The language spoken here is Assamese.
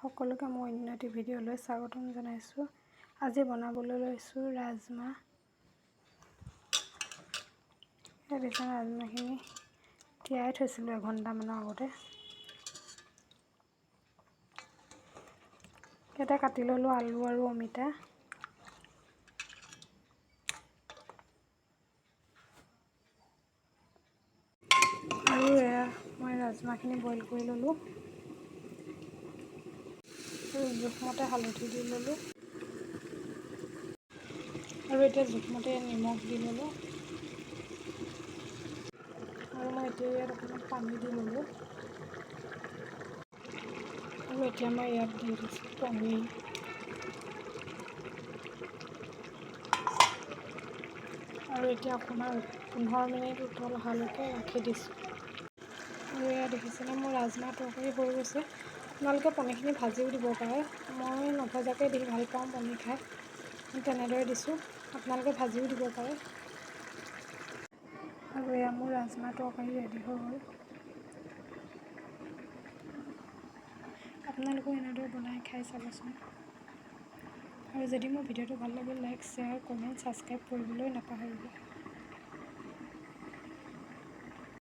সকলোকে মই অন্য এটি ভিডিঅ'লৈ স্বাগতম জনাইছোঁ। আজি বনাবলৈ লৈছোঁ ৰাজমাহ। ৰাজমাহখিনি তিয়াই থৈছিলোঁ এঘণ্টামানৰ আগতে। ইয়াতে কাটি ল'লোঁ আলু আৰু অমিতা। আৰু এয়া মই ৰাজমাহখিনি বইল কৰি ল'লোঁ। জোখমতে হালধি দি ল'লোঁ আৰু এতিয়া জোখমতে নিমখ দি ল'লোঁ আৰু মই এতিয়া ইয়াত অকণমান পানী দি ল'লোঁ আৰু এতিয়া মই ইয়াত দি দিছোঁ পনীৰ আৰু এতিয়া অকণমান 15 মিনিট উতল অহালৈকে ৰাখি দিছোঁ। আৰু এয়া দেখিছেনে মোৰ ৰাজমাহ তৰকাৰী হৈ গৈছে। আপোনালোকে পনীৰখিনি ভাজিও দিব পাৰে। মই নভজাকৈ দি ভাল পাওঁ পনীৰ খাই, তেনেদৰে দিছোঁ। আপোনালোকে ভাজিও দিব পাৰে। আৰু এয়া মোৰ ৰাজমাহ তৰকাৰী ৰেডি হৈ গ'ল। আপোনালোকেও এনেদৰে বনাই খাই চাবচোন। আৰু যদি মোৰ ভিডিঅ'টো ভাল লাগিল লাইক, শ্বেয়াৰ, কমেণ্ট, ছাবস্ক্ৰাইব কৰিবলৈ নাপাহৰিব।